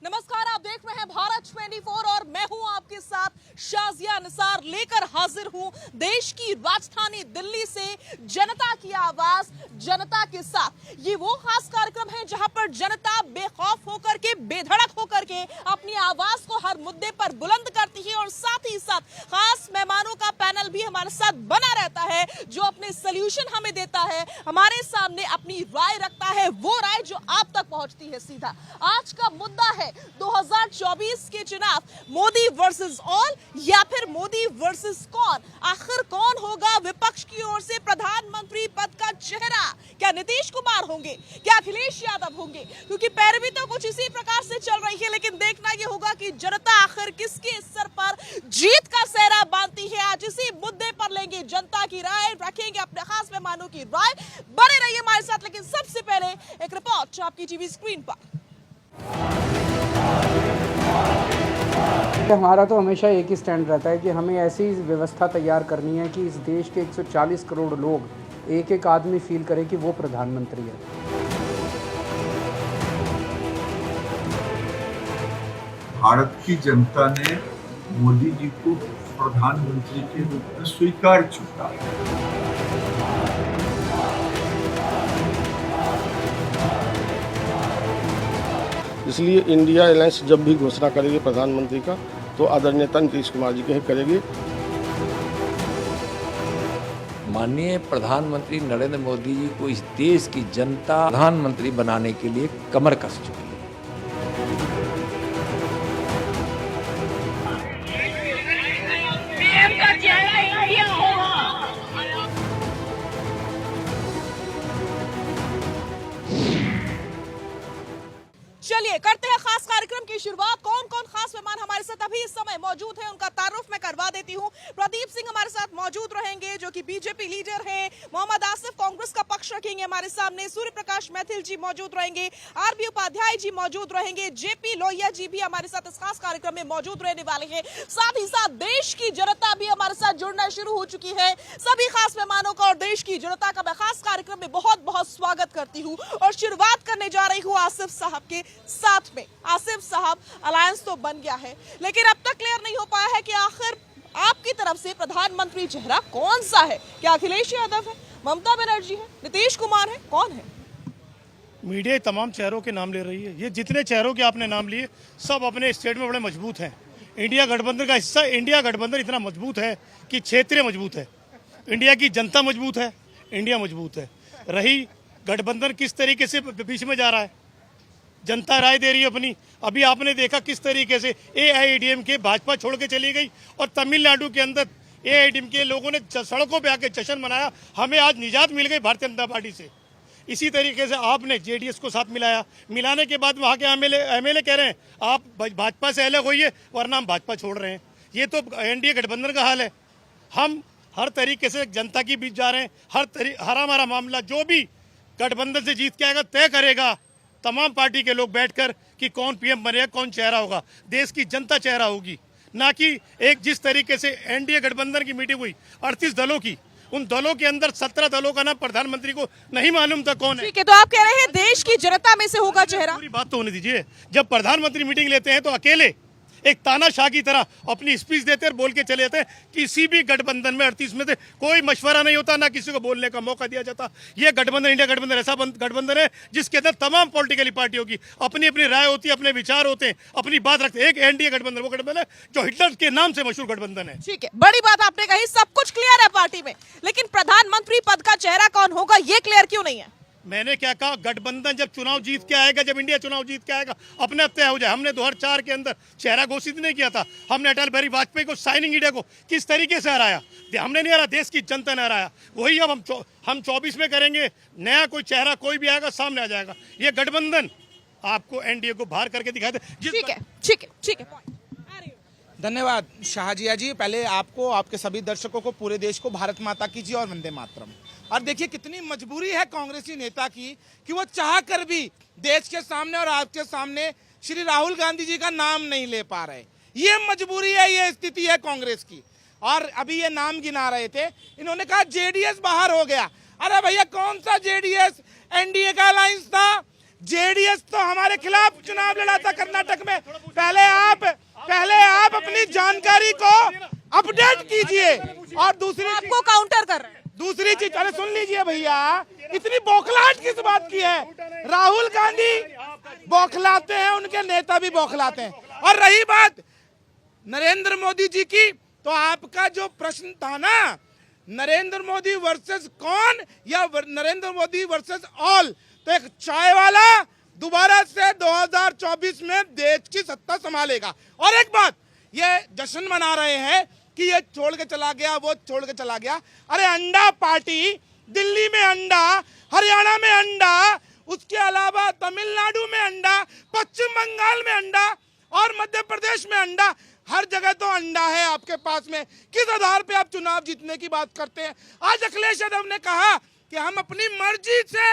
नमस्कार, आप देख रहे हैं भारत 24 और मैं हूं आपके साथ शाजिया निसार लेकर हाजिर हूं देश की राजधानी दिल्ली से जनता की आवाज जनता के साथ। ये वो खास कार्यक्रम है जहां पर जनता बेखौफ होकर के बेधड़क होकर के अपनी आवाज को हर मुद्दे पर बुलंद करती है और साथ ही साथ खास मेहमानों का पैनल भी हमारे साथ बना रहता है जो अपने सॉल्यूशन हमें देता है, हमारे सामने अपनी राय रखता है, वो राय जो आप तक पहुंचती है सीधा। आज का मुद्दा है 2024 के चुनाव, मोदी वर्सेस ऑल या फिर मोदी वर्सेस कौन? आखिर कौन होगा विपक्ष की ओर से प्रधानमंत्री पद का चेहरा? क्या नीतीश कुमार होंगे, क्या अखिलेश यादव होंगे? क्योंकि पैरवी तो कुछ इसी प्रकार से चल रही है, लेकिन देखना यह होगा कि जनता आखिर किसके सर पर जीत का सेहरा बांधती है। आज इसी मुद्दे पर लेंगे जनता की राय, रखेंगे अपने खास मेहमानों की राय। बने रहिए हमारे साथ, लेकिन सबसे पहले एक रिपोर्ट आपकी टीवी स्क्रीन पर। हमारा तो हमेशा एक ही स्टैंड रहता है कि हमें ऐसी व्यवस्था तैयार करनी है कि इस देश के 140 करोड़ लोग एक एक आदमी फील करे कि वो प्रधानमंत्री है। भारत की जनता ने मोदी जी को प्रधानमंत्री के रूप में स्वीकार चुका है। इसलिए इंडिया अलायंस जब भी घोषणा करेगी प्रधानमंत्री का तो आदरणीय नीतीश कुमार जी के करेगी। माननीय प्रधानमंत्री नरेंद्र मोदी जी को इस देश की जनता प्रधानमंत्री बनाने के लिए कमर कस चुकी है। चलिए करते हैं खास कार्यक्रम की शुरुआत। कौन कौन खास मेहमान हमारे साथ अभी इस समय मौजूद है उनका तारुफ मैं करवा देती हूँ। प्रदीप सिंह हमारे साथ मौजूद रहेंगे जो कि बीजेपी लीडर हैं। मोहम्मद आसिफ कांग्रेस का पक्ष रखेंगे हमारे सामने। सूर्य प्रकाश मैथिल जी मौजूद रहेंगे। आरबी उपाध्याय जी मौजूद रहेंगे। जेपी लोहिया जी भी हमारे साथ इस खास कार्यक्रम में मौजूद रहने वाले हैं। साथ ही साथ देश की जनता भी हमारे साथ जुड़ना शुरू हो चुकी है। सभी खास मेहमानों का और देश की जनता का मैं खास कार्यक्रम में बहुत बहुत स्वागत करती हूँ और शुरुआत करने जा रही हूँ आसिफ साहब के साथ में। आसिफ साहब, अलायंस तो बन गया है, लेकिन अब तक क्लियर नहीं हो पाया है कि आखिर आपकी तरफ से प्रधानमंत्री चेहरा कौन सा है? क्या अखिलेश यादव है, ममता बनर्जी है, नीतीश कुमार है, कौन है? मीडिया तमाम चेहरों के नाम ले रही है। ये जितने चेहरों के आपने नाम लिए सब अपने स्टेट में बड़े मजबूत हैं। इंडिया गठबंधन का हिस्सा, इंडिया गठबंधन इतना मजबूत है कि क्षेत्रीय मजबूत है। इंडिया की जनता मजबूत है, इंडिया मजबूत है। रही गठबंधन किस तरीके से बीच में जा रहा है, जनता राय दे रही है अपनी। अभी आपने देखा किस तरीके से एआईएडीएमके भाजपा छोड़ के चली गई और तमिलनाडु के अंदर एआईएडीएमके लोगों ने सड़कों पे आके जश्न मनाया। हमें आज निजात मिल गई भारतीय जनता पार्टी से। इसी तरीके से आपने जेडीएस को साथ मिलाया, मिलाने के बाद वहाँ के एमएलए कह रहे हैं आप भाजपा से अलग होइए वरना हम भाजपा छोड़ रहे हैं। ये तो एनडीए गठबंधन का हाल है। हम हर तरीके से जनता के बीच जा रहे हैं। हमारा मामला जो भी गठबंधन से जीत के आएगा तय करेगा तमाम पार्टी के लोग बैठकर कि कौन पीएम बनेगा, कौन चेहरा होगा। देश की जनता चेहरा होगी, ना कि एक जिस तरीके से एनडीए गठबंधन की मीटिंग हुई 38 दलों की, उन दलों के अंदर 17 दलों का नाम प्रधानमंत्री को नहीं मालूम था कौन है। ठीक है, तो आप कह रहे हैं देश की जनता में से होगा चेहरा? पूरी बात तो होने दीजिए। जब प्रधानमंत्री मीटिंग लेते हैं तो अकेले एक तानाशाह की तरह अपनी स्पीच देते और बोल के चले जाते हैं। किसी भी गठबंधन में 38 में से कोई मशवरा नहीं होता, ना किसी को बोलने का मौका दिया जाता। ये गठबंधन, इंडिया गठबंधन ऐसा गठबंधन है जिसके अंदर तमाम पॉलिटिकल पार्टियों की अपनी अपनी राय होती है, अपने विचार होते हैं, अपनी बात रखते हैं। एक एनडीए गठबंधन वो गठबंधन है जो हिटलर के नाम से मशहूर गठबंधन है। ठीक है, बड़ी बात आपने कही, सब कुछ क्लियर है पार्टी में, लेकिन प्रधानमंत्री पद का चेहरा कौन होगा ये क्लियर क्यों नहीं है? मैंने क्या कहा, गठबंधन जब चुनाव जीत के आएगा, जब इंडिया चुनाव जीत के आएगा अपने आप तय हो जाए। हमने 2004 के अंदर चेहरा घोषित नहीं किया था। हमने अटल बिहारी वाजपेयी को, साइनिंग इंडिया को किस तरीके से हराया, हमने नहीं हराया, देश की जनता ने हराया। वही अब हम 24 में करेंगे। नया कोई चेहरा कोई भी आएगा सामने आ जाएगा। ये गठबंधन आपको एनडीए को बाहर करके दिखा दे। ठीक है, ठीक है, ठीक है। धन्यवाद शाहजिया जी। पहले आपको, आपके सभी दर्शकों को, पूरे देश को भारत माता की जय और वंदे मातरम। और देखिए कितनी मजबूरी है कांग्रेसी नेता की कि वो चाह कर भी देश के सामने और आपके सामने श्री राहुल गांधी जी का नाम नहीं ले पा रहे। ये मजबूरी है, ये स्थिति है कांग्रेस की। और अभी ये नाम गिना रहे थे, इन्होंने कहा जेडीएस बाहर हो गया। अरे भैया, कौन सा जेडीएस? एनडीए का अलायंस था, जेडीएस तो हमारे खिलाफ चुनाव लड़ा था कर्नाटक में। पहले आप अपनी जानकारी को अपडेट कीजिए। और आपको काउंटर कर रहे हैं। दूसरी चीज, अरे सुन लीजिए भैया, इतनी बौखलाहट किस बात की है? राहुल गांधी बौखलाते हैं, उनके नेता भी बौखलाते हैं। और रही बात नरेंद्र मोदी जी की, तो आपका जो प्रश्न था ना, नरेंद्र मोदी वर्सेस कौन या नरेंद्र मोदी वर्सेस ऑल, तो एक चाय वाला दोबारा से 2024 में देश की सत्ता संभालेगा। और एक बात, ये जश्न मना रहे हैं कि ये छोड़ के चला गया, वो छोड़ के चला गया। अरे अंडा पार्टी, दिल्ली में अंडा, हरियाणा में अंडा, उसके अलावा तमिलनाडु में अंडा, पश्चिम बंगाल में अंडा और मध्य प्रदेश में अंडा, हर जगह तो अंडा है आपके पास में। किस आधार पे आप चुनाव जीतने की बात करते हैं? आज अखिलेश यादव ने कहा कि हम अपनी मर्जी से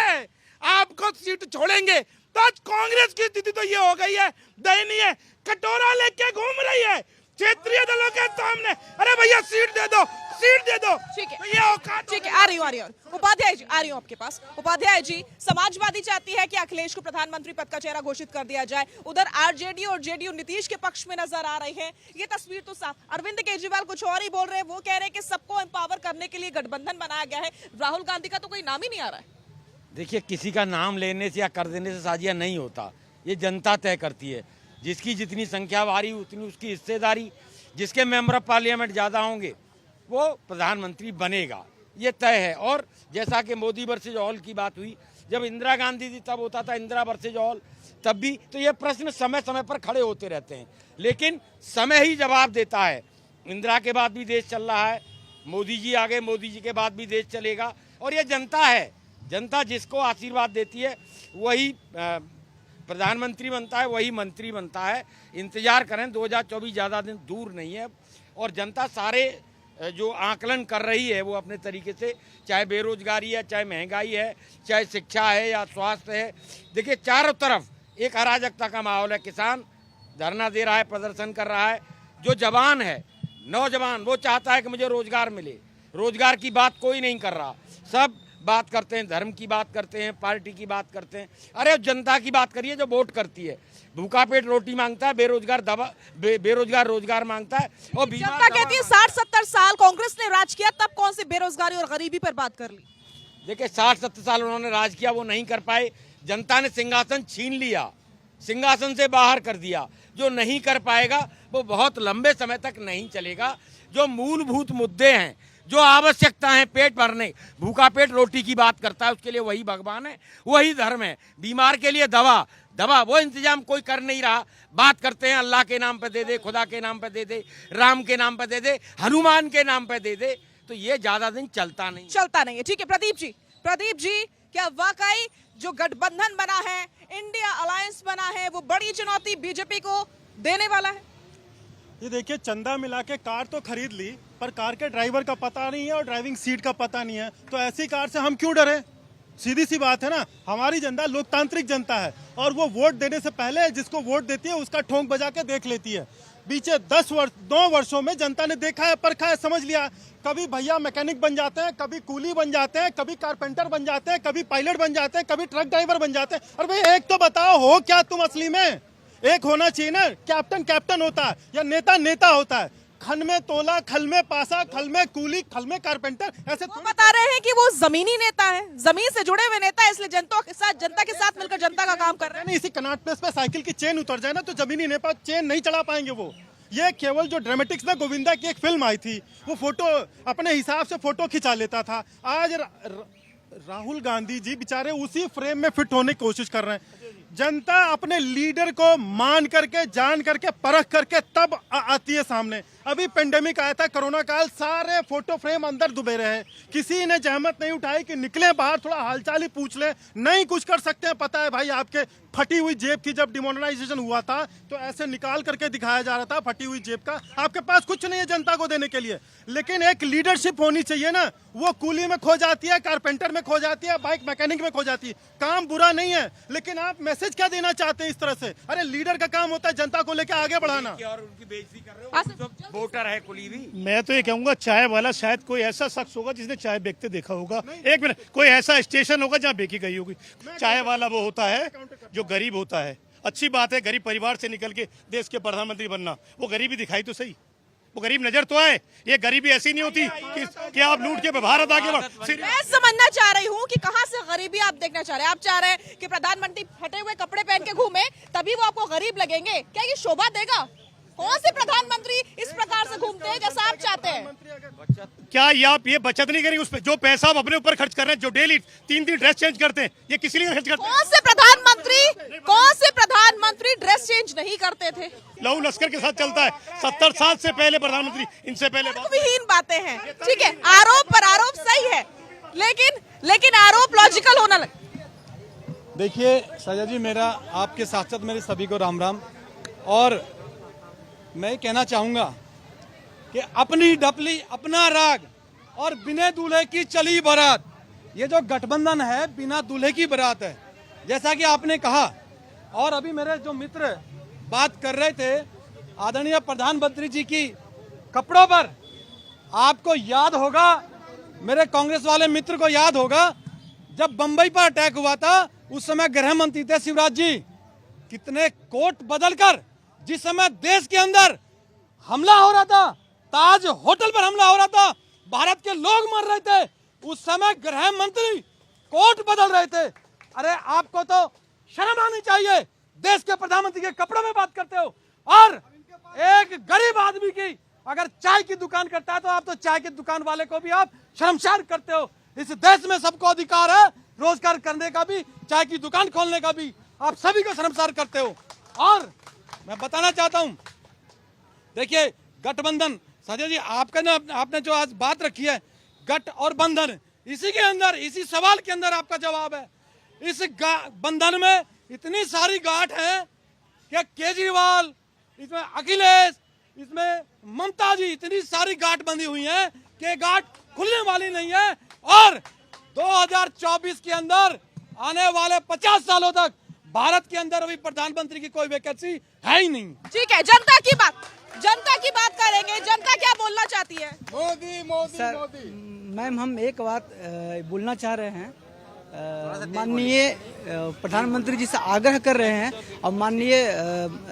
आपको सीट छोड़ेंगे, तो आज कांग्रेस की स्थिति तो ये हो गई है दयनीय, कटोरा लेके घूम रही है क्षेत्रीय दलों के सामने। अरे भैया सीट दे दो, सीट दे दो। ठीक है, तो ये औकात, ठीक है, आ रही हूँ। उपाध्याय जी, आ रही हूँ आपके पास। उपाध्याय जी, समाजवादी चाहती है कि अखिलेश को प्रधानमंत्री पद का चेहरा घोषित कर दिया जाए, उधर आरजेडी और जेडीयू नीतीश के पक्ष में नजर आ रही है। ये तस्वीर तो साफ। अरविंद केजरीवाल कुछ और ही बोल रहे हैं, वो कह रहे हैं कि सबको एम्पावर करने के लिए गठबंधन बनाया गया है। राहुल गांधी का तो कोई नाम ही नहीं आ रहा है। देखिए, किसी का नाम लेने से या कर देने से साजिया नहीं होता, ये जनता तय करती है। जिसकी जितनी संख्या भारी उतनी उसकी हिस्सेदारी, जिसके मेंबर ऑफ पार्लियामेंट ज़्यादा होंगे वो प्रधानमंत्री बनेगा, ये तय है। और जैसा कि मोदी वर्सेज ऑल की बात हुई, जब इंदिरा गांधी थी तब होता था इंदिरा वर्सेज ऑल, तब भी तो ये प्रश्न समय समय पर खड़े होते रहते हैं, लेकिन समय ही जवाब देता है। इंदिरा के बाद भी देश चल रहा है, मोदी जी आ गए, मोदी जी के बाद भी देश चलेगा। और ये जनता है, जनता जिसको आशीर्वाद देती है वही प्रधानमंत्री बनता है, वही मंत्री बनता है। इंतजार करें, 2024 ज़्यादा दिन दूर नहीं है। और जनता सारे जो आकलन कर रही है वो अपने तरीके से, चाहे बेरोजगारी है, चाहे महंगाई है, चाहे शिक्षा है या स्वास्थ्य है। देखिए, चारों तरफ एक अराजकता का माहौल है। किसान धरना दे रहा है, प्रदर्शन कर रहा है। जो जवान है, नौजवान, वो चाहता है कि मुझे रोजगार मिले। रोजगार की बात कोई नहीं कर रहा, सब बात करते हैं, धर्म की बात करते हैं, पार्टी की बात करते हैं। अरे जनता की बात करिए जो वोट करती है। भूखा पेट रोटी मांगता है, बेरोजगार रोजगार मांगता है। और जनता कहती है 60-70 साल कांग्रेस ने राज किया, तब कौन सी बेरोजगारी और गरीबी पर बात कर ली? देखिए, 60-70 साल उन्होंने राज किया, वो नहीं कर पाए। जनता ने सिंहासन छीन लिया, सिंहासन से बाहर कर दिया। जो नहीं कर पाएगा वो बहुत लंबे समय तक नहीं चलेगा। जो मूलभूत मुद्दे हैं, जो आवश्यकता है, पेट भरने, भूखा पेट रोटी की बात करता है, उसके लिए वही भगवान है, वही धर्म है। बीमार के लिए दवा वो इंतजाम कोई कर नहीं रहा। बात करते हैं अल्लाह के नाम पे दे दे, खुदा के नाम पे दे दे, राम के नाम पे दे दे, हनुमान के नाम पे दे दे, तो ये ज्यादा दिन चलता नहीं है। ठीक है, प्रदीप जी, क्या वाकई जो गठबंधन बना है, इंडिया अलायंस बना है, वो बड़ी चुनौती बीजेपी को देने वाला है? ये देखिए, चंदा मिला के कार तो खरीद ली, पर कार के ड्राइवर का पता नहीं है और ड्राइविंग सीट का पता नहीं है, तो ऐसी कार से हम क्यों डरे? सीधी सी बात है ना। हमारी जनता लोकतांत्रिक जनता है और वो वोट देने से पहले जिसको वोट देती है उसका ठोंक बजा के देख लेती है। बीते 2 वर्षों में जनता ने देखा है, परखा है, समझ लिया। कभी भैया मैकेनिक बन जाते हैं, कभी कूली बन जाते हैं, कभी कारपेंटर बन जाते हैं, कभी पायलट बन जाते हैं, कभी ट्रक ड्राइवर बन जाते हैं। और भाई एक तो बताओ, हो क्या तुम असली में? एक होना चाहिए ना, कैप्टन होता है या नेता होता है। खन में तोला, खल में पासा, खल में कूली, खल में कारपेंटर, ऐसे वो बता रहे हैं कि वो जमीनी नेता है, जमीन से जुड़े हुए नेता है, इसलिए जनता के साथ मिलकर जनता का काम कर रहे हैं। इसी कनाट प्लेस पे साइकिल की चेन उतर जाए ना तो जमीनी नेता चेन नहीं चढ़ा पाएंगे। वो ये केवल जो ड्रामेटिक्स में गोविंदा की एक फिल्म आई थी, वो फोटो अपने हिसाब से फोटो खिंचा लेता था। आज राहुल गांधी जी बेचारे उसी फ्रेम में फिट होने की कोशिश कर रहे हैं। जनता अपने लीडर को मान करके, जान करके, परख करके तब आती है सामने। अभी पेंडेमिक आया था, कोरोना काल, सारे फोटो फ्रेम अंदर डूबे रहे। किसी ने जहमत नहीं उठाई कि निकले बाहर, थोड़ा हालचाल ही पूछ ले। नहीं कुछ कर सकते हैं, पता है भाई। आपके फटी हुई जेब की जब डिमोनेटाइजेशन हुआ था तो ऐसे निकाल करके दिखाया जा रहा था फटी हुई जेब का। आपके पास कुछ नहीं है जनता को देने के लिए, लेकिन एक लीडरशिप होनी चाहिए ना। वो कूली में खो जाती है, कारपेंटर में खो जाती है, बाइक मैकेनिक में खो जाती है। काम बुरा नहीं है, लेकिन आप मैसेज क्या देना चाहते हैं इस तरह से? अरे लीडर का काम होता है जनता को लेकर आगे बढ़ाना। और उनकी बेइज्जती कर रहे हो। वोटर है कुलीवी। मैं तो ये कहूंगा चाय वाला शायद कोई ऐसा शख्स होगा जिसने चाय बेचते देखा होगा। एक मिनट, कोई ऐसा स्टेशन होगा जहाँ बेची गई होगी चाय वाला। वो होता है जो गरीब होता है। अच्छी बात है गरीब परिवार से निकल के देश के प्रधानमंत्री बनना, वो गरीबी दिखाई तो सही, वो गरीब नजर तो आए। ये गरीबी ऐसी नहीं होती कि आप लूट के भारत आगे बढ़। मैं समझना चाह रही हूँ कि कहाँ से गरीबी आप देखना चाह रहे हैं। आप चाह रहे हैं कि प्रधानमंत्री फटे हुए कपड़े पहन के घूमे तभी वो आपको गरीब लगेंगे? क्या ये शोभा देगा? कौन से प्रधानमंत्री इस प्रकार से घूमते हैं जैसा आप चाहते हैं? क्या आप ये बचत नहीं करेंगे उस पर जो पैसा आप अपने ऊपर खर्च कर रहे हैं, जो डेली 3 ड्रेस चेंज करते हैं, ये किसी लिए खर्च करते हैं? कौन से प्रधानमंत्री ड्रेस चेंज नहीं करते थे? लहू लश्कर के साथ चलता है। 70 साल से पहले प्रधानमंत्री, इनसे पहले विहीन बातें हैं। ठीक है, आरोप पर आरोप सही है, लेकिन आरोप लॉजिकल होना देखिए साजा जी, मेरा आपके साथ साथ मेरे सभी को राम राम। और मैं कहना चाहूँगा कि अपनी डपली अपना राग और बिना दूल्हे की चली बारात, ये जो गठबंधन है बिना दूल्हे की बारात है, जैसा कि आपने कहा। और अभी मेरे जो मित्र बात कर रहे थे आदरणीय प्रधानमंत्री जी की कपड़ों पर, आपको याद होगा, मेरे कांग्रेस वाले मित्र को याद होगा, जब बंबई पर अटैक हुआ था उस समय गृह मंत्री थे शिवराज जी। कितने कोट बदलकर जिस समय देश के अंदर हमला हो रहा था, ताज होटल पर हमला हो रहा था, भारत के लोग मर रहे थे, उस समय गृह मंत्री कोट बदल रहे थे। अरे आपको तो शर्म आनी चाहिए, देश के प्रधानमंत्री के कपड़ों में बात करते हो। और एक गरीब आदमी की अगर चाय की दुकान करता है तो आप तो चाय की दुकान वाले को भी आप शर्मसार करते हो। इस देश में सबको अधिकार है रोजगार करने का भी, चाय की दुकान खोलने का भी, आप सभी को शर्मसार करते हो। और मैं बताना चाहता हूं, देखिए गठबंधन, संजय जी आपने जो आज बात रखी है गठ और बंधन, इसी के अंदर, इसी सवाल के अंदर आपका जवाब है। इस बंधन में इतनी सारी गांठ है कि केजरीवाल, इसमें अखिलेश, इसमें ममता जी, इतनी सारी गांठ बंधी हुई है कि गांठ खुलने वाली नहीं है। और 2024 के अंदर आने वाले 50 सालों तक भारत के अंदर अभी प्रधानमंत्री की कोई वैकेंसी है ही नहीं। ठीक है, जनता की बात करेंगे। जनता क्या बोलना चाहती है? मोदी मोदी मोदी। मैम, हम एक बात बोलना चाह रहे हैं, माननीय प्रधानमंत्री जी से आग्रह कर रहे हैं और माननीय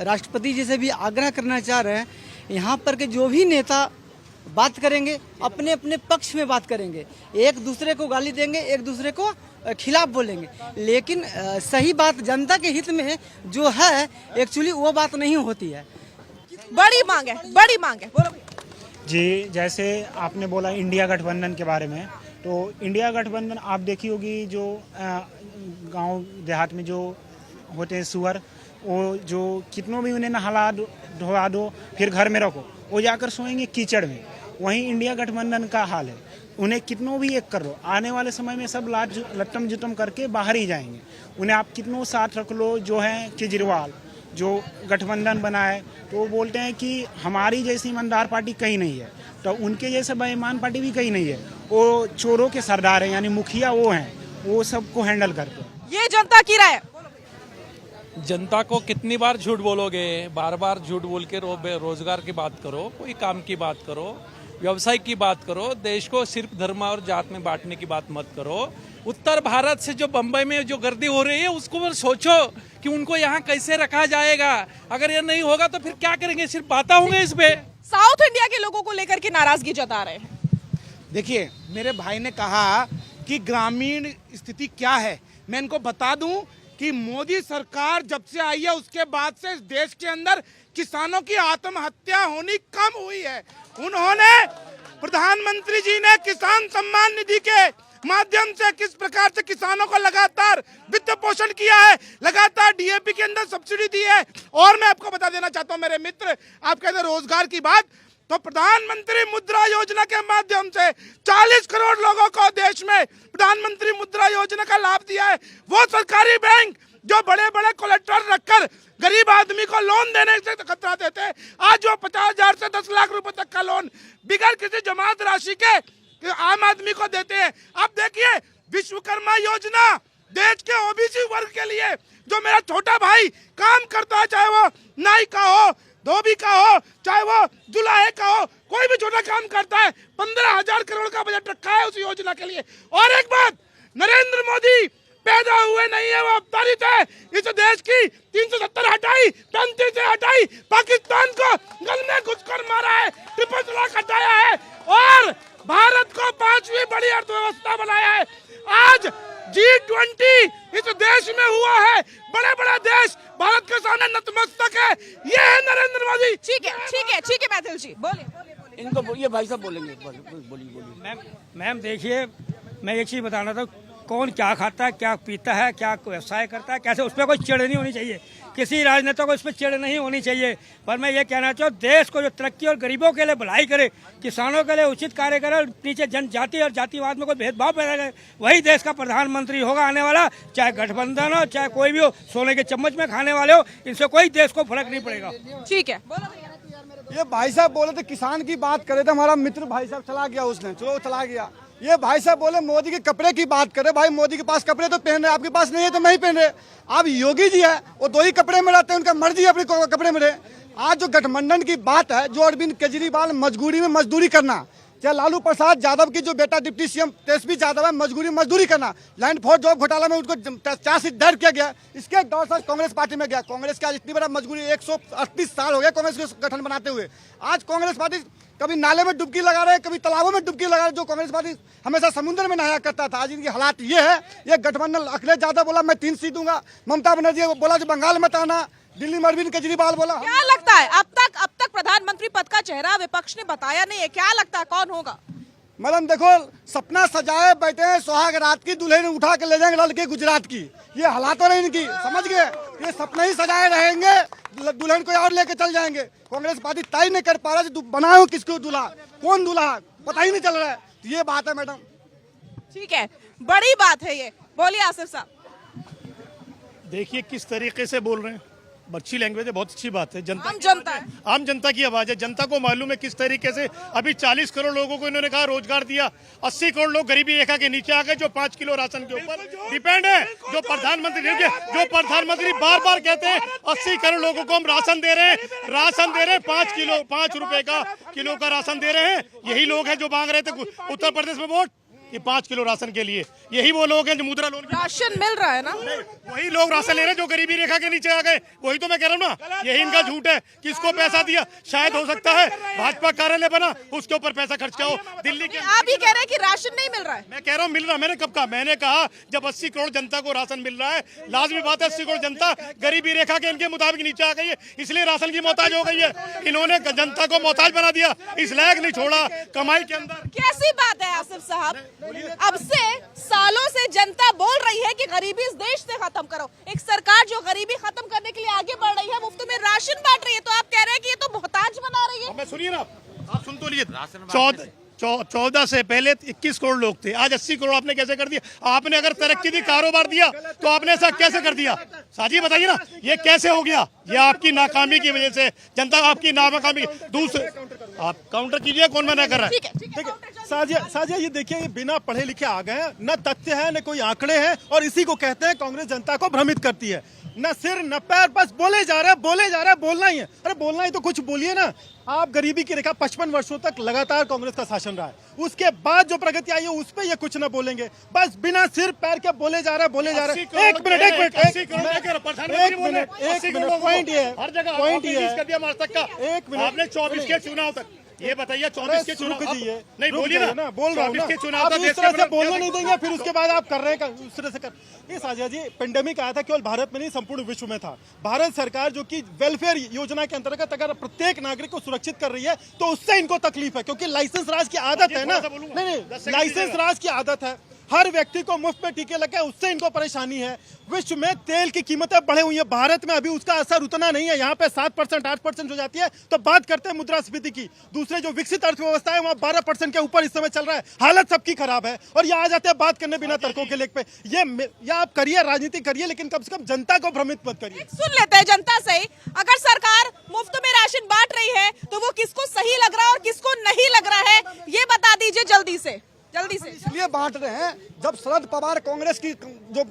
राष्ट्रपति जी से भी आग्रह करना चाह रहे हैं, यहाँ पर के जो भी नेता बात करेंगे अपने अपने पक्ष में बात करेंगे, एक दूसरे को गाली देंगे, एक दूसरे को खिलाफ बोलेंगे, लेकिन सही बात जनता के हित में जो है एक्चुअली वो बात नहीं होती है। बड़ी मांग है, बड़ी मांग है। बोलो जी, जैसे आपने बोला इंडिया गठबंधन के बारे में, तो इंडिया गठबंधन आप देखी होगी, जो गांव देहात में जो होते हैं सुअर, वो जो कितनों भी उन्हें नहला धोवा दो फिर घर में रखो, वो जाकर सोएंगे कीचड़ में। वहीं इंडिया गठबंधन का हाल है, उन्हें कितनों भी एक कर लो, आने वाले समय में सब लट्टम जुटम करके बाहर ही जाएंगे। उन्हें आप कितनों साथ रख लो, जो है केजरीवाल जो गठबंधन बना है, तो वो बोलते हैं कि हमारी जैसी ईमानदार पार्टी कहीं नहीं है, तो उनके जैसे बेईमान पार्टी भी कहीं नहीं है। वो चोरों के सरदार हैं, यानी मुखिया वो हैं, वो सबको हैंडल करते हैं। ये जनता की राय। जनता को कितनी बार झूठ बोलोगे? बार बार झूठ बोल के रोजगार की बात करो, कोई काम की बात करो, व्यवसाय की बात करो, देश को सिर्फ धर्म और जात में बांटने की बात मत करो। उत्तर भारत से जो बंबई में जो गर्दी हो रही है उसको सोचो कि उनको यहाँ कैसे रखा जाएगा। अगर ये नहीं होगा तो फिर क्या करेंगे? सिर्फ बातें होंगे इस पे। साउथ इंडिया के लोगों को लेकर के नाराजगी जता रहे हैं। देखिए, मेरे भाई ने कहा कि ग्रामीण स्थिति क्या है, मैं इनको बता दूं कि मोदी सरकार जब से आई है उसके बाद से इस देश के अंदर किसानों की आत्महत्या होनी कम हुई है। उन्होंने, प्रधानमंत्री जी ने किसान सम्मान निधि के माध्यम से किस प्रकार से किसानों को लगातार वित्त पोषण किया है, लगातार डीएपी के अंदर सब्सिडी दी है। और मैं आपको बता देना चाहता हूं मेरे मित्र, आप कहते हैं रोजगार की बात, तो प्रधानमंत्री मुद्रा योजना के माध्यम से 40 करोड़ लोगों को देश में प्रधानमंत्री मुद्रा योजना का लाभ दिया है। वो सरकारी बैंक जो बड़े बड़े कोलेट्रल रखकर गरीब आदमी को लोन देने से खतरा देते हैं, आज वो 50,000 से 10 लाख रुपए तक का लोन बिगड़ किसी जमात राशि के आम आदमी को देते हैं। अब देखिए, विश्वकर्मा योजना देश के ओबीसी वर्ग के लिए, जो मेरा छोटा भाई काम करता है, चाहे वो नाई का हो, धोबी का हो चाहे वो जुलाहे का हो, कोई भी छोटा काम करता है 15,000 करोड़ का बजट रखा है उस योजना के लिए। और एक बात, नरेंद्र मोदी पैदा हुए नहीं है, वो अवतरित है। इस देश की 370 हटाई, 35 से हटाई, पाकिस्तान को गल में घुसकर मारा है, ट्रिपल तलाक हटाया है और भारत को 5वीं बड़ी अर्थव्यवस्था बनाया है। आज G20 इस देश में हुआ है, बड़े बड़े देश भारत के सामने नतमस्तक है, ये है नरेंद्र मोदी। ठीक है मैथिल जी बोलिए। इनको बोलिए, भाई साहब बोलेंगे, बोलिए। मैम देखिए, मैं एक चीज़ बताना था, कौन क्या खाता है, क्या पीता है, क्या व्यवसाय करता है, कैसे, उस पर कोई चिड़ नहीं होनी चाहिए, किसी राजनेता को इस पर चिड़ नहीं होनी चाहिए। पर मैं ये कहना चाहूँ, देश को जो तरक्की और गरीबों के लिए भलाई करे, किसानों के लिए उचित कार्य करे, नीचे जनजाति और जातिवाद में कोई भेदभाव पैदा करे, वही देश का प्रधानमंत्री होगा आने वाला। चाहे गठबंधन हो, चाहे कोई भी हो, सोने के चम्मच में खाने वाले हो, इनसे कोई देश को फर्क नहीं पड़ेगा। ठीक है, ये भाई साहब बोले थे किसान की बात करे थे, हमारा मित्र भाई साहब चला गया, उसने चलो चला गया। ये भाई साहब बोले मोदी के कपड़े की बात करे, भाई मोदी के पास कपड़े तो पहन रहे, आपके पास नहीं है तो नहीं पहन रहे। अब योगी जी है, वो 2 ही कपड़े में रहते हैं, उनका मर्जी है अपने कपड़े में रहे। आज जो गठबंधन की बात है, जो अरविंद केजरीवाल मजबूरी में मजदूरी करना, चाहे लालू प्रसाद यादव की जो बेटा डिप्टी सीएम तेजस्वी यादव है, मजदूरी करना, लैंड फॉर जॉब घोटाला में उनको 40 दर्ज किया गया, इसके दौर से कांग्रेस पार्टी में गया। कांग्रेस की आज इतनी बड़ा मजबूरी, 138 साल हो गए कांग्रेस को गठन बनाते हुए। आज कांग्रेस पार्टी कभी नाले में डुबकी लगा रहे हैं, कभी तालाबों में डुबकी लगा रहे हैं। जो कांग्रेस पार्टी हमेशा समुद्र में नहाया करता था, आज इनकी हालात ये है। ये गठबंधन, अखिलेश यादव बोला मैं 3 सीट दूंगा, ममता बनर्जी बोला जो बंगाल में आना, दिल्ली में अरविंद केजरीवाल बोला। क्या लगता है अब तक प्रधानमंत्री पद का चेहरा विपक्ष ने बताया नहीं है, क्या लगता है कौन होगा? मैडम देखो, सपना सजाए बैठे हैं, सुहाग रात की दुल्हन उठा के ले जाएंगे लड़के गुजरात की, ये हालात है इनकी, समझ गए? ये सपना ही सजाए रहेंगे, दुल्हन को और लेके चल जाएंगे। कांग्रेस पार्टी तय नहीं कर पा रहा बनाओ किसको दूल्हा, कौन दूल्हा पता ही नहीं चल रहा है। ये बात है मैडम। ठीक है, बड़ी बात है ये। बोलिए आसिफ साहब। देखिए किस तरीके से बोल रहे हैं, अच्छी लैंग्वेज है, बहुत अच्छी बात है। आम जनता की आवाज है, जनता को मालूम है किस तरीके से अभी 40 करोड़ लोगों को इन्होंने कहा रोजगार दिया, 80 करोड़ लोग गरीबी रेखा के नीचे आ गए, जो 5 किलो राशन के ऊपर डिपेंड है। जो प्रधानमंत्री बार बार कहते हैं 80 करोड़ लोगों को हम राशन दे रहे हैं, 5 रुपए का किलो का राशन दे रहे हैं। यही लोग हैं जो मांग रहे थे उत्तर प्रदेश में वोट, ये 5 किलो राशन के लिए। यही वो लोग हैं जो मुद्रा लोन राशन मिल रहा है ना, वही लोग राशन ले रहे हैं जो गरीबी रेखा के नीचे आ गए। वही तो मैं कह रहा हूँ ना, यही इनका झूठ है। किसको पैसा दिया? शायद हो सकता है भाजपा कार्यालय बना, उसके ऊपर पैसा खर्च किया हो। दिल्ली के आप ही कह रहे हैं कि राशन नहीं मिल रहा है। मैं कह रहा हूँ मिल रहा। मैंने कब कहा? मैंने कहा जब 80 करोड़ जनता को राशन मिल रहा है, लाजमी बात है 80 करोड़ जनता गरीबी रेखा के इनके मुताबिक नीचे आ गई है, इसलिए राशन की मोहताज हो गई है। इन्होंने जनता को मोहताज बना दिया, इस लायक नहीं छोड़ा कमाई के अंदर। कैसी बात है आसिफ साहब, अब से सालों से जनता बोल रही है कि गरीबी इस देश से खत्म करो। एक सरकार जो गरीबी खत्म करने के लिए आगे बढ़ रही है, मुफ्त में राशन बांट रही है, तो आप कह रहे हैं कि ये तो मोहताज बना रही है। सुनिए ना, आप सुन तो लीजिए। 14 से पहले 21 करोड़ लोग थे, आज 80 करोड़ आपने कैसे कर दिया? आपने अगर तरक्की दी, कारोबार दिया, तो आपने ऐसा कैसे कर दिया? साजी बताइए ना, ये कैसे हो गया? ये आपकी नाकामी की वजह से, जनता आपकी नाकामी। दूसरे आप काउंटर कीजिए, कौन मना कर रहा है? ठीक है साजिया, ये देखिए, ये बिना पढ़े लिखे आ गए हैं, न तथ्य है न कोई आंकड़े हैं, और इसी को कहते हैं कांग्रेस जनता को भ्रमित करती है। न सिर न पैर, बस बोले जा रहे हैं, बोलना ही है। अरे बोलना ही तो कुछ बोलिए ना। आप गरीबी की रेखा 55 वर्षों तक लगातार कांग्रेस का शासन रहा है, उसके बाद जो प्रगति आई है उस पर ये कुछ न बोलेंगे, बस बिना सिर पैर के बोले जा रहे हैं। एक मिनट, पॉइंट ये है, आपने 24 के चुनाव तक, ये बताइए 24 के चुनाव नहीं बोलिए ना, बोल रहा हूँ ना, चुनाव इस तरह से बोलने नहीं देंगे, फिर उसके बाद आप कर रहे हैं उस तरह से कर। ये साजिया जी, पेंडेमिक आया था, केवल भारत में नहीं संपूर्ण विश्व में था। भारत सरकार जो कि वेलफेयर योजना के अंतर्गत अगर प्रत्येक नागरिक को सुरक्षित कर रही है, तो उससे इनको तकलीफ है, क्योंकि लाइसेंस राज की आदत है ना। नहीं, लाइसेंस राज की आदत है, हर व्यक्ति को मुफ्त में टीके लगे, उससे इनको परेशानी है। विश्व में तेल की कीमतें बढ़े हुई है, भारत में अभी उसका असर उतना नहीं है। यहाँ पे 7% 8% हो जाती है, तो बात करते हैं मुद्रास्फीति की। दूसरे जो विकसित अर्थव्यवस्था है वहाँ 12% के ऊपर इस समय चल रहा है, हालत सबकी खराब है। और ये आ जाते हैं बात करने बिना तर्कों के लेख पे। ये आप करिए, राजनीति करिए, लेकिन कम से कम जनता को भ्रमित मत करिए। सुन लेते हैं जनता से, अगर सरकार मुफ्त में राशन बांट रही है तो वो किसको सही लग रहा है और किसको नहीं लग रहा है, ये बता दीजिए जल्दी से। इसलिए बांट रहे हैं, जब शरद पवार कांग्रेस की जो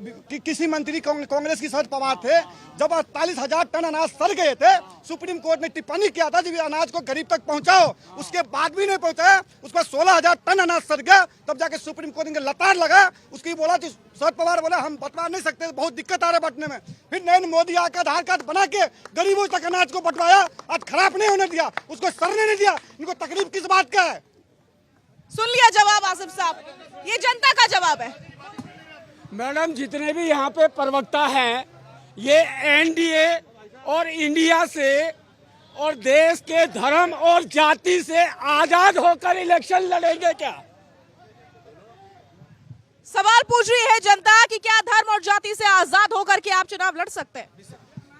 किसी मंत्री कांग्रेस की शरद पवार थे, जब 48,000 टन अनाज सड़ गए थे, सुप्रीम कोर्ट ने टिप्पणी किया था जब अनाज को गरीब तक पहुंचाओ, उसके बाद भी नहीं पहुंचाया, उस पर 16,000 टन अनाज सड़ गया, तब जाके सुप्रीम कोर्ट ने लताड़ लगा, उसकी बोला तो शरद पवार बोला हम बंटवा नहीं सकते, बहुत दिक्कत आ रहा है बांटने में। फिर नरेंद्र मोदी आकर आधार कार्ड बना के गरीबों तक अनाज को बंटवाया, आज खराब नहीं होने दिया, उसको सड़ने नहीं दिया। इनको तकलीफ किस बात का है? सुन लिया जवाब आसिफ साहब, ये जनता का जवाब है। मैडम, जितने भी यहाँ पे प्रवक्ता हैं, ये एनडीए और इंडिया से और देश के धर्म और जाति से आजाद होकर इलेक्शन लड़ेंगे क्या? सवाल पूछ रही है जनता कि क्या धर्म और जाति से आजाद होकर के आप चुनाव लड़ सकते हैं?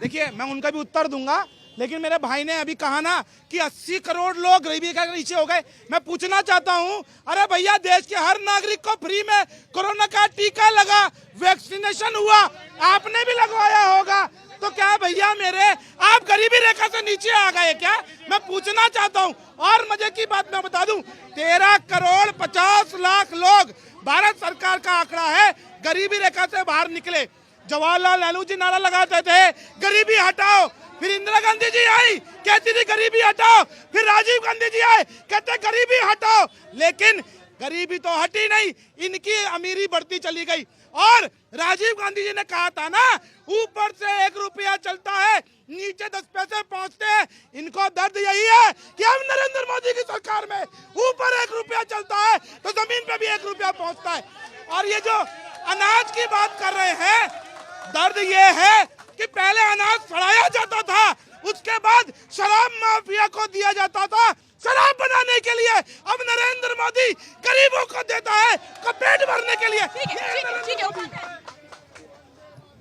देखिए, मैं उनका भी उत्तर दूंगा, लेकिन मेरे भाई ने अभी कहा ना कि 80 करोड़ लोग गरीबी के नीचे हो गए। मैं पूछना चाहता हूं, अरे भैया, देश के हर नागरिक को फ्री में कोरोना का टीका लगा, वैक्सीनेशन हुआ, आपने भी लगवाया होगा, तो क्या भैया मेरे आप गरीबी रेखा से नीचे आ गए क्या? मैं पूछना चाहता हूं। और मजे की बात मैं बता दूं, 13 करोड़ 50 लाख लोग, भारत सरकार का आंकड़ा है, गरीबी रेखा से बाहर निकले। जवाहरलाल नेहरू जी नारा लगाते थे गरीबी हटाओ, फिर इंदिरा गांधी जी आई कहती थी गरीबी हटाओ, फिर राजीव गांधी जी आए कहते गरीबी हटाओ, लेकिन गरीबी तो हटी नहीं, इनकी अमीरी बढ़ती चली गई। और राजीव गांधी जी ने कहा था ना, ऊपर से 1 रुपया चलता है, नीचे 10 पैसे पहुंचते हैं। इनको दर्द यही है कि हम नरेंद्र मोदी की सरकार में ऊपर 1 रुपया चलता है तो जमीन पे भी 1 रुपया पहुंचता है। और ये जो अनाज की बात कर रहे हैं, दर्द ये है कि पहले अनाज सड़ाया जाता था, उसके बाद शराब माफिया को दिया जाता था शराब बनाने के लिए। अब नरेंद्र मोदी गरीबों को देता है पेट भरने के लिए।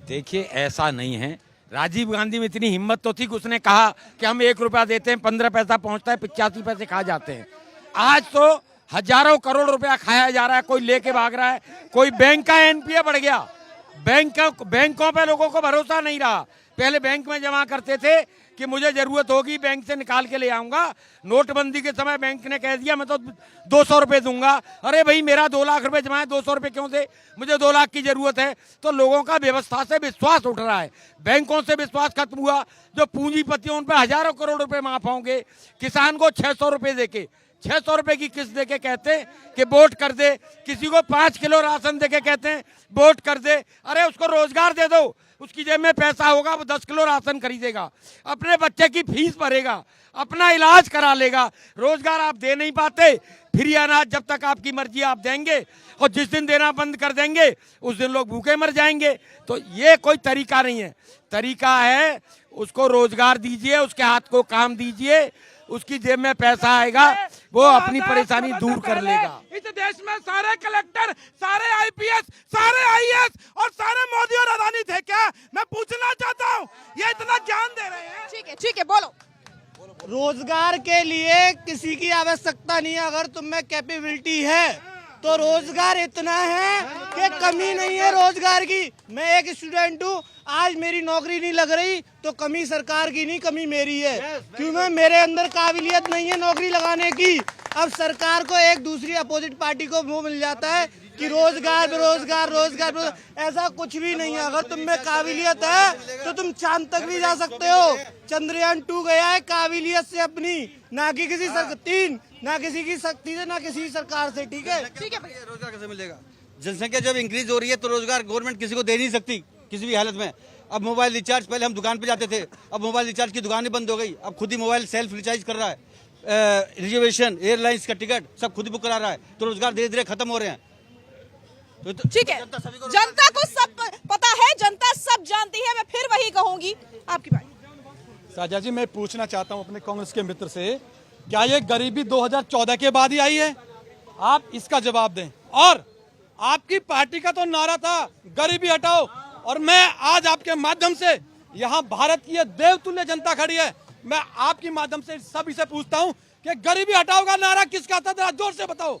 देखिए, ऐसा नहीं है। राजीव गांधी में इतनी हिम्मत तो थी कि उसने कहा कि हम 1 रुपया देते हैं, 15 पैसा पहुंचता है, 85 पैसे खा जाते हैं। आज तो हजारों करोड़ रुपया खाया जा रहा है, कोई लेके भाग रहा है, कोई बैंक का एनपीए बढ़ गया, बैंकों पे लोगों को भरोसा नहीं रहा। पहले बैंक में जमा करते थे कि मुझे जरूरत होगी बैंक से निकाल के ले आऊंगा, नोटबंदी के समय बैंक ने कह दिया मैं तो 200 रुपए दूंगा। अरे भाई, मेरा 2 लाख रुपए जमा है, 200 रुपए क्यों दे, मुझे 2 लाख की जरूरत है। तो लोगों का व्यवस्था से विश्वास उठ रहा है, बैंकों से विश्वास खत्म हुआ। जो पूंजीपतियों उन पर हजारों करोड़ रुपए माफ होंगे, किसान को 600 रुपए देके 600 रुपए की किस्त देके कहते हैं कि वोट कर दे, किसी को 5 किलो राशन देके कहते हैं वोट कर दे। अरे उसको रोजगार दे दो, उसकी जेब में पैसा होगा, वो 10 किलो राशन खरीदेगा, अपने बच्चे की फीस भरेगा, अपना इलाज करा लेगा। रोजगार आप दे नहीं पाते, फ्री अनाज जब तक आपकी मर्जी आप देंगे, और जिस दिन देना बंद कर देंगे उस दिन लोग भूखे मर जाएंगे। तो ये कोई तरीका नहीं है। तरीका है उसको रोजगार दीजिए, उसके हाथ को काम दीजिए, उसकी जेब में पैसा आएगा, वो अपनी परेशानी दूर कर लेगा। इस देश में सारे कलेक्टर, सारे आईपीएस, सारे आईएएस और सारे मोदी और अदानी थे क्या? मैं पूछना चाहता हूँ, ये इतना ज्ञान दे रहे हैं। ठीक है, बोलो। रोजगार के लिए किसी की आवश्यकता नहीं है, अगर तुम में कैपेबिलिटी है तो रोजगार इतना है कि कमी नहीं है रोजगार की। मैं एक स्टूडेंट हूँ, आज मेरी नौकरी नहीं लग रही तो कमी सरकार की नहीं, कमी मेरी है, क्योंकि मेरे अंदर काबिलियत नहीं है नौकरी लगाने की। अब सरकार को एक दूसरी अपोजिट पार्टी को वो मिल जाता है कि रोजगार बेरोजगार रोजगार बेरोजगार, ऐसा कुछ भी नहीं है। अगर तुम में काबिलियत है तो तुम चांद तक भी जा सकते हो। चंद्रयान 2 गया है काबिलियत से अपनी, ना कि किसी ना किसी की शक्ति से, ना किसी सरकार से। ठीक है, रोजगार कैसे मिलेगा? जनसंख्या जब इंक्रीज हो रही है तो रोजगार गवर्नमेंट किसी को दे नहीं सकती किसी भी हालत में। अब मोबाइल रिचार्ज, पहले हम दुकान पे जाते थे, अब मोबाइल रिचार्ज की दुकान ही बंद हो गई, अब खुद ही मोबाइल सेल्फ रिचार्ज कर रहा है। रिजर्वेशन, एयरलाइंस का टिकट सब खुद ही बुक करा रहा है, तो रोजगार धीरे धीरे खत्म हो रहे हैं। ठीक है, जनता को सब पता है, जनता सब जानती है। मैं फिर वही कहूंगी, आपकी बात। साजा जी, मैं पूछना चाहता हूं अपने कांग्रेस के मित्र से, क्या ये गरीबी 2014 के बाद ही आई है? आप इसका जवाब दें। और आपकी पार्टी का तो नारा था गरीबी हटाओ, और मैं आज आपके माध्यम से, यहाँ भारत की देवतुल्य जनता खड़ी है, मैं आपके माध्यम से सभी से पूछता हूँ कि गरीबी हटाओ का नारा किसका था? जरा जोर से बताओ,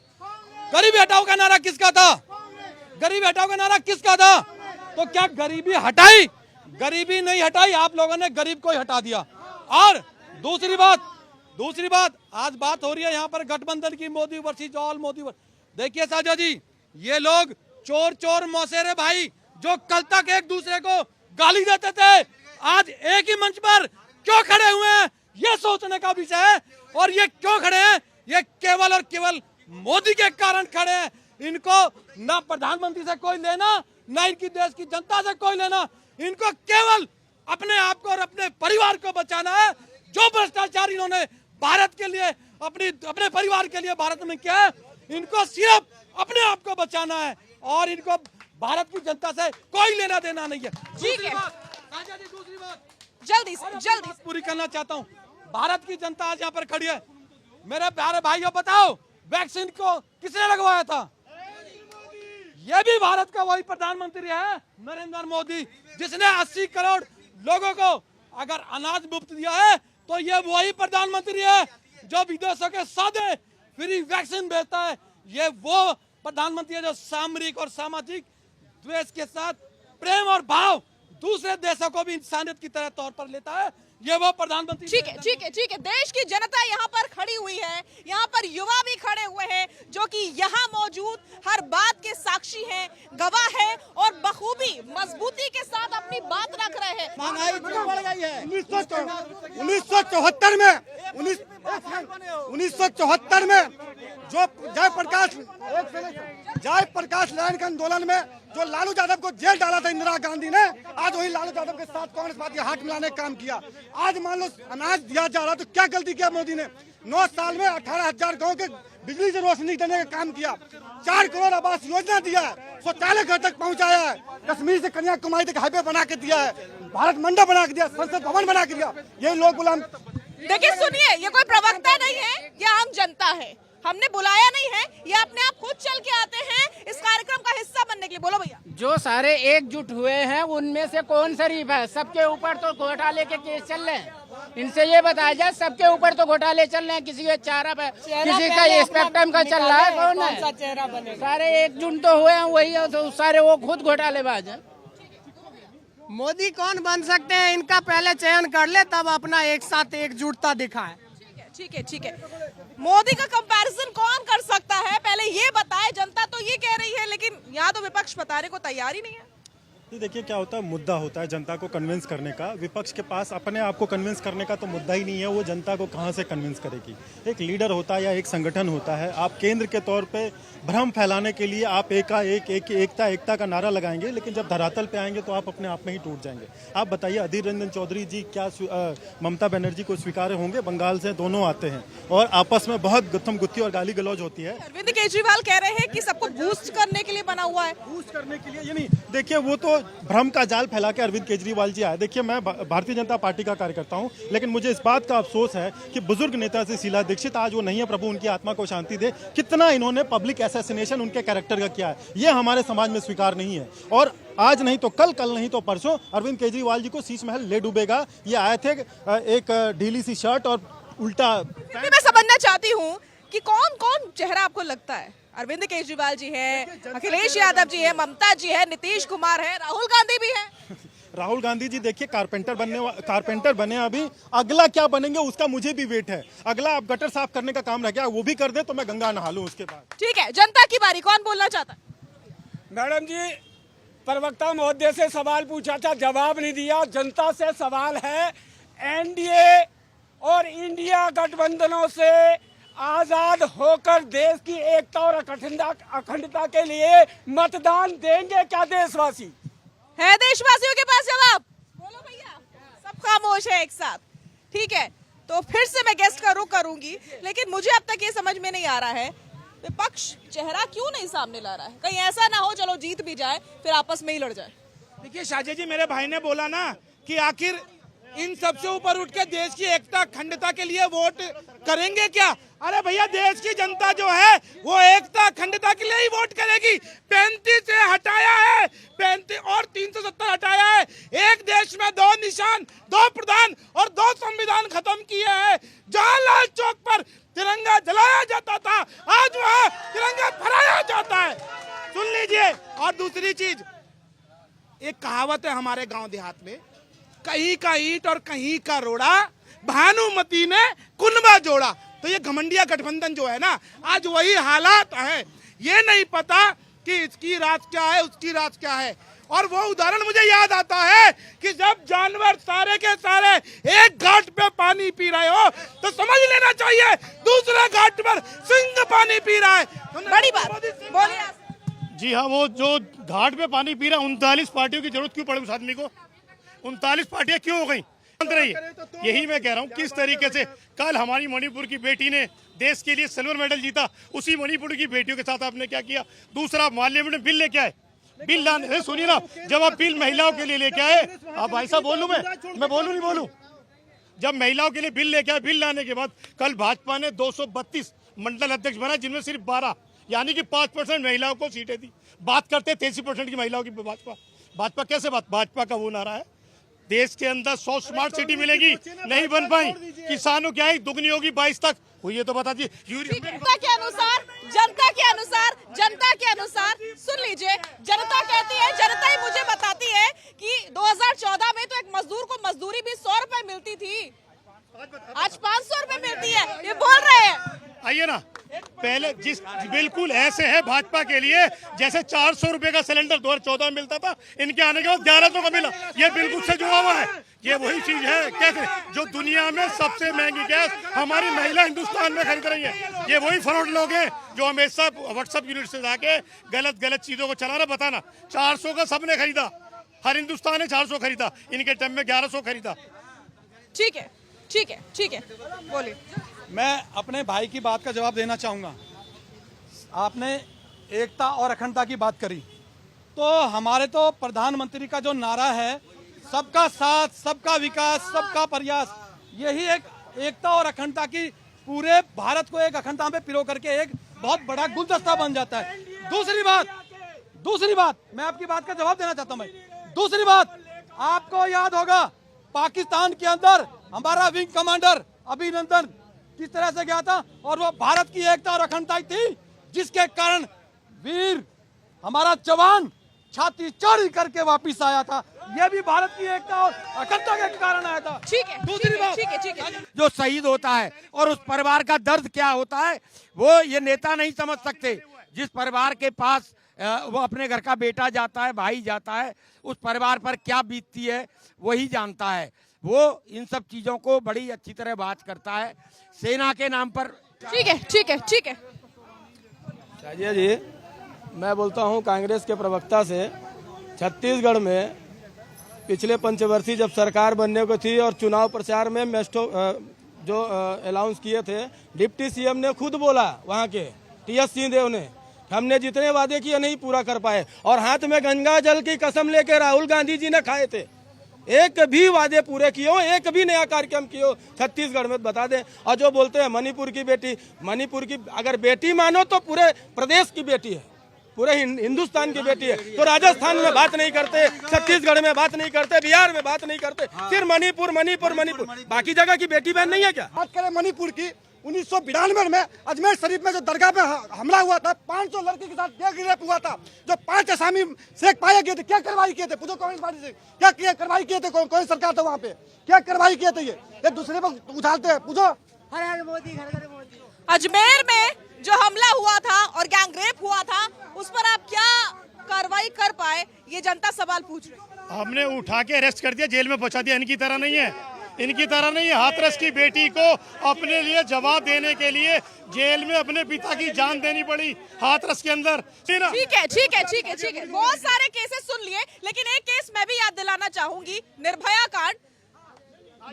गरीबी हटाओ का नारा किसका था? गरीबी हटाओ का नारा किसका था? तो क्या गरीबी हटाई? गरीबी नहीं हटाई, आप लोगों ने गरीब को ही हटा दिया। और दूसरी बात, आज बात हो रही है यहाँ पर गठबंधन की, मोदी वर्सेस ऑल मोदी। देखिए साजा जी, ये लोग चोर मौसेरे भाई जो कल तक एक दूसरे को गाली देते थे, आज एक ही मंच पर क्यों खड़े हुए हैं, ये सोचने का विषय है। और ये क्यों खड़े हैं, ये केवल और केवल मोदी के कारण खड़े हैं। इनको ना प्रधानमंत्री से कोई लेना, ना इनकी देश की जनता से कोई लेना। इनको केवल अपने आप को और अपने परिवार को बचाना है। जो भ्रष्टाचार इन्होंने भारत के लिए, अपने परिवार के लिए भारत में किया है, इनको सिर्फ अपने आप को बचाना है और इनको भारत की जनता से कोई लेना देना नहीं है। ठीक है, दूसरी बात जल्दी पूरी करना चाहता हूँ। भारत की जनता आज यहाँ पर खड़ी है। मेरे प्यारे भाइयों, बताओ वैक्सीन को किसने लगवाया था? ये भी भारत का वही प्रधानमंत्री है, नरेंद्र मोदी, जिसने 80 करोड़ लोगों को अगर अनाज मुफ्त दिया है, तो ये वही प्रधानमंत्री है जो विदेशों के सादे फ्री वैक्सीन भेजता है। ये वो प्रधानमंत्री है जो सामरिक और सामाजिक द्वेष के साथ प्रेम और भाव दूसरे देशों को भी इंसानियत की तरह तौर पर लेता है। ये वो प्रधानमंत्री। ठीक है। देश की जनता यहाँ पर खड़ी हुई है, यहाँ पर युवा भी खड़े हुए हैं जो कि यहाँ मौजूद हर बात के साक्षी हैं, गवाह हैं और बखूबी मजबूती के साथ अपनी बात रख रहे हैं। महंगाई बढ़ गई है। 1974 में जो जयप्रकाश नारायण के आंदोलन में जो लालू यादव को जेल डाला था इंदिरा गांधी ने, आज वही लालू यादव के साथ कांग्रेस पार्टी हाथ मिलाने का काम किया। आज मान लो अनाज दिया जा रहा तो क्या गलती किया मोदी ने? 9 साल में 18,000 गाँव के बिजली से रोशनी देने का काम किया। 4 करोड़ आवास योजना दिया है, शौचालय घर तक पहुंचाया है, कश्मीर से कन्याकुमारी तक हाईवे बना के दिया है, भारत मंडप बना के दिया, संसद भवन बना के दिया। यही लोग गुलाम। देखिए सुनिए, ये कोई प्रवक्ता नहीं है, ये आम जनता है, हमने बुलाया नहीं है, ये अपने आप खुद चल के आते हैं इस कार्यक्रम का हिस्सा बनने के लिए। बोलो भैया। जो सारे एकजुट हुए हैं उनमें से कौन शरीफ है? सबके ऊपर तो घोटाले के केस चल रहे हैं। इनसे ये बताया जाए, सबके ऊपर तो घोटाले चल रहे हैं, किसी के चारा पे, किसी का स्पेक्ट्रम का चल रहा है, कौन है? चेहरा बने सारे एकजुट तो हुए हैं, वही तो सारे वो खुद घोटालेबाज हैं। मोदी कौन बन सकते हैं, इनका पहले चयन कर ले, तब अपना एक साथ एकजुटता दिखाए। ठीक है। मोदी का कंपैरिजन कौन कर सकता है, पहले ये बताए। जनता तो ये कह रही है, लेकिन यहाँ तो विपक्ष बताने को तैयार ही नहीं है। देखिए क्या होता है, मुद्दा होता है जनता को कन्विंस करने का। विपक्ष के पास अपने आप को कन्विंस करने का तो मुद्दा ही नहीं है, वो जनता को कहां से कन्विंस करेगी। एक लीडर होता है या एक संगठन होता है, आप केंद्र के तौर पे भ्रम फैलाने के लिए आप एकता का नारा लगाएंगे, लेकिन जब धरातल पे आएंगे तो आप अपने आप में ही टूट जाएंगे। आप बताइए, अधीर रंजन चौधरी जी क्या ममता बनर्जी को स्वीकार्य होंगे? बंगाल से दोनों आते हैं और आपस में बहुत गुत्थम गुत्थी और गाली गलौज होती है। अरविंद केजरीवाल कह रहे हैं कि सबको बूस्ट करने के लिए बना हुआ है। बूस्ट करने के लिए, यानी देखिए वो तो भ्रम का जाल फैला के अरविंद केजरीवाल जी आए। देखिए मैं भारतीय जनता पार्टी का कार्यकर्ता हूं, लेकिन मुझे इस बात का अफसोस है कि बुजुर्ग नेता से शीला दीक्षित आज वो नहीं है, प्रभु उनकी आत्मा को शांति दे। कितना इन्होंने पब्लिक असैसिनेशन उनके कैरेक्टर का किया है, ये हमारे समाज में स्वीकार नहीं है। और आज नहीं तो कल, कल नहीं तो परसों अरविंद केजरीवाल जी को शीश महल ले डूबेगा। ये आए थे एक ढीली सी शर्ट और उल्टा। मैं समझना चाहती हूँ कि कौन कौन चेहरा आपको लगता है? अरविंद केजरीवाल जी है, अखिलेश यादव जी है, ममता जी है, नीतीश कुमार है, राहुल गांधी भी है। राहुल गांधी जी देखिए कारपेंटर बने, अभी अगला क्या बनेंगे उसका मुझे भी वेट है। अगला आप गटर साफ करने का काम रह गया, वो भी कर दे तो मैं गंगा नहा लूं उसके बाद। ठीक है, जनता की बारी, कौन बोलना चाहता है? मैडम जी, प्रवक्ता महोदय से सवाल पूछा था, जवाब नहीं दिया। जनता से सवाल है, एनडीए और इंडिया गठबंधनों से आजाद होकर देश की एकता और अखंडता के लिए मतदान देंगे क्या देशवासी? है देशवासियों के पास जवाब? बोलो भैया। सब खामोश है एक साथ। ठीक है, तो फिर से मैं गेस्ट का रुख करूंगी, लेकिन मुझे अब तक ये समझ में नहीं आ रहा है विपक्ष चेहरा क्यों नहीं सामने ला रहा है। कहीं ऐसा ना हो चलो जीत भी जाए फिर आपस में ही लड़ जाए। देखिए शाहजी जी, मेरे भाई ने बोला ना कि आखिर इन सबसे ऊपर उठ के देश की एकता अखंडता के लिए वोट करेंगे क्या? अरे भैया, देश की जनता जो है वो एकता अखंडता के लिए ही वोट करेगी। 35 से हटाया है, 35 और 370 हटाया है। एक देश में 2 निशान, 2 प्रधान और 2 संविधान खत्म किए हैं। जहाँ लाल चौक पर तिरंगा जलाया जाता था, आज वहाँ तिरंगा फहराया जाता है। सुन लीजिए। और दूसरी चीज, एक कहावत है हमारे गांव देहात में, कहीं का ईंट और कहीं का रोड़ा, भानुमती ने कुनबा जोड़ा। तो ये घमंडिया गठबंधन जो है ना, आज वही हालात है। ये नहीं पता कि इसकी राज क्या है, उसकी राज क्या है। और वो उदाहरण मुझे याद आता है कि जब जानवर सारे के सारे एक घाट पे पानी पी रहे हो तो समझ लेना चाहिए दूसरे घाट पर सिंह पानी पी रहा है। बड़ी बात बोलिए। जी हाँ, वो जो घाट पे पानी पी रहा है, 39 पार्टियों की जरूरत क्यों पड़ी उस आदमी को? 39 पार्टियां क्यों हो गई? यही मैं कह रहा हूँ, किस तरीके से कल हमारी मणिपुर की बेटी ने देश के लिए सिल्वर मेडल जीता, उसी मणिपुर की बेटियों के साथ आपने क्या किया? दूसरा, पार्लियामेंट में बिल लेके आए, बिल लाने, सुनिए ना, जब आप बिल महिलाओं के लिए लेके आए, आप भाई साहब बोलूं मैं बोलूं नहीं बोलूं, जब महिलाओं के लिए बिल लेके आए, बिल लाने के बाद कल भाजपा ने 232 मंडल अध्यक्ष बनाए, जिनमें सिर्फ 12 यानी कि 5% महिलाओं को सीटें दी। बात करते 83% की महिलाओं की भाजपा कैसे बात? भाजपा का वो नारा है, देश के अंदर 100 स्मार्ट सिटी मिलेगी, नहीं बन पाई, किसानों की आय दुगनी होगी 22 तक हुई है, तो बता दीजिए। जनता के अनुसार सुन लीजिए, जनता कहती है, जनता ही मुझे बताती है कि 2014 में तो एक मजदूर को मजदूरी भी 100 रुपए मिलती थी, आज 500 रुपए मिलती है, ये बोल रहे हैं। आइए ना, पहले बिल्कुल ऐसे है भाजपा के लिए जैसे 400 रुपए का सिलेंडर 2014 में मिलता था, इनके आने के बाद 1100 का मिला, ये बिल्कुल से जुड़ा हुआ है। ये वही चीज है, कैसे जो दुनिया में सबसे महंगी गैस हमारी महिला हिंदुस्तान में खरीद रही है। ये वही फ्रॉड लोग हैं जो हमेशा व्हाट्सएप यूनिट से जाके गलत चीजों को चलाना, बताना 400 का सबने खरीदा, हर हिंदुस्तान ने 400 खरीदा, इनके टाइम में 1100 खरीदा। ठीक है, बोलिए। मैं अपने भाई की बात का जवाब देना चाहूँगा। आपने एकता और अखंडता की बात करी, तो हमारे तो प्रधानमंत्री का जो नारा है, सबका साथ, सबका विकास, सबका प्रयास, यही एक एकता और अखंडता की पूरे भारत को एक अखंडता में पिरो करके एक बहुत बड़ा गुलदस्ता बन जाता है। दूसरी बात मैं आपकी बात का जवाब देना चाहता हूँ भाई। दूसरी बात, आपको याद होगा पाकिस्तान के अंदर हमारा विंग कमांडर अभिनंदन किस तरह से गया था, और वो भारत की एकता और अखंडता थी, जिसके कारण वीर हमारा जवान छाती चौड़ी करके वापिस आया था। यह भी भारत की एकता और अखंडता के कारण आया था। ठीक है, दूसरी बात, ठीक है। जो शहीद होता है और उस परिवार का दर्द क्या होता है, वो ये नेता नहीं समझ सकते। जिस परिवार के पास वो अपने घर का बेटा जाता है, भाई जाता है, उस परिवार पर क्या बीतती है वही जानता है। वो इन सब चीजों को बड़ी अच्छी तरह बात करता है सेना के नाम पर। ठीक है। शाजिया जी, मैं बोलता हूं कांग्रेस के प्रवक्ता से, छत्तीसगढ़ में पिछले पंचवर्षीय जब सरकार बनने को थी और चुनाव प्रचार में मेस्टो जो अनाउंस किए थे, डिप्टी सीएम ने खुद बोला, वहां के टीएस सिंहदेव ने, हमने जितने वादे किए नहीं पूरा कर पाए, और हाथ में गंगा जल की कसम लेके राहुल गांधी जी ने खाए थे। एक भी वादे पूरे किए हो, एक भी नया कार्यक्रम किए हो छत्तीसगढ़ में बता दें। और जो बोलते हैं मणिपुर की बेटी, मणिपुर की अगर बेटी मानो तो पूरे प्रदेश की बेटी है, पूरे हिंदुस्तान की बेटी है। तो राजस्थान में बात नहीं करते, छत्तीसगढ़ में बात नहीं करते, बिहार में बात नहीं करते, सिर्फ मणिपुर। बाकी जगह की बेटी बहन नहीं है क्या? बात करें मणिपुर की, 1992 में अजमेर शरीफ में जो दरगाह पे हमला हुआ था, 500 लड़की के साथ रेप हुआ था, जो 5 असामी शेख पाए गए थे, क्या कार्रवाई किए थे? पूछो कांग्रेस पार्टी से, क्या कार्रवाई किए थे? कौन सरकार था वहाँ पे, क्या कार्रवाई किए थे? ये एक दूसरे पर उछालते हैं, पूछो। हर मोदी, घर मोदी। अजमेर में जो हमला हुआ था और गैंगरेप हुआ था, उस पर आप क्या कार्रवाई कर पाए, ये जनता सवाल पूछ रही है। हमने उठा के अरेस्ट कर दिया, जेल में पहुंचा दिया। इनकी तरह नहीं है, हाथरस की बेटी को अपने लिए जवाब देने के लिए जेल में अपने पिता की जान देनी पड़ी, हाथरस के अंदर। ठीक है। बहुत सारे केसेस सुन लिए, लेकिन एक केस मैं भी याद दिलाना चाहूंगी, निर्भया कांड।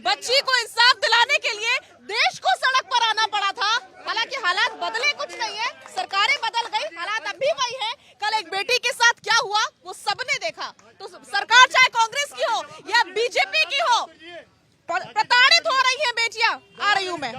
बच्ची को इंसाफ दिलाने के लिए देश को सड़क पर आना पड़ा था। हालांकि हालात बदले कुछ नहीं है, सरकारें बदल गई, हालात अब भी वही है। कल एक बेटी के साथ क्या हुआ वो सबने देखा। तो सरकार चाहे कांग्रेस की हो या बीजेपी की हो, प्रताड़ित हो रही है बेटियां। आ रही हूं मैं।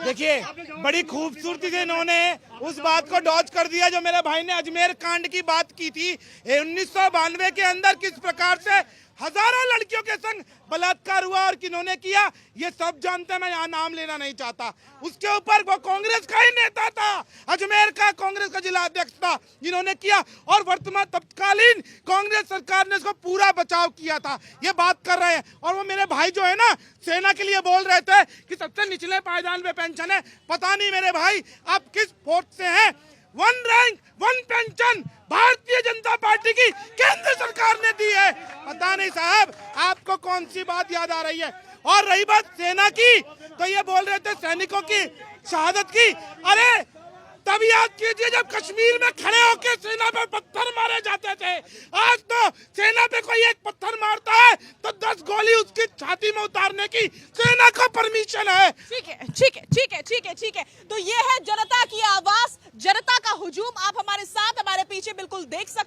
देखिए, बड़ी खूबसूरती से इन्होंने उस बात को डॉज कर दिया जो मेरे भाई ने अजमेर कांड की बात की थी। 1992 के अंदर किस प्रकार से हजारों लड़कियों के संग बलात्कार हुआ और किन्होंने किया, ये सब जानते हैं, मैं यहाँ नाम लेना नहीं चाहता। उसके ऊपर वो कांग्रेस का ही नेता था, अजमेर का कांग्रेस का जिला अध्यक्ष था, जिन्होंने किया, और वर्तमान तत्कालीन कांग्रेस सरकार ने इसको पूरा बचाव किया था। ये बात कर रहे हैं, और वो मेरे भाई जो है ना, सेना के लिए बोल रहे थे कि सबसे निचले पायदान पे पेंशन है। पता नहीं मेरे भाई आप किस फोर्स से हैं, one rank one pension Bharatiya Janata party की केंद्र सरकार ने दी है। पता नहीं साहब आपको कौन सी बात याद आ रही है। और रही बात सेना की, तो ये बोल रहे थे सैनिकों की शहादत की। अरे तब याद कीजिए जब कश्मीर में खड़े होकर सेना पे पत्थर मारे जाते थे। आज तो सेना पे कोई एक पत्थर मारता है तो 10 गोली उसकी छाती में उतारने की सेना को परमिशन है। ठीक है, ठीक है, ठीक है, ठीक है, ठीक है। तो ये है जनता की आवाज, जनता का हुजूम। आप हमारे साथ, हमारे पीछे बिल्कुल देख सकते हैं।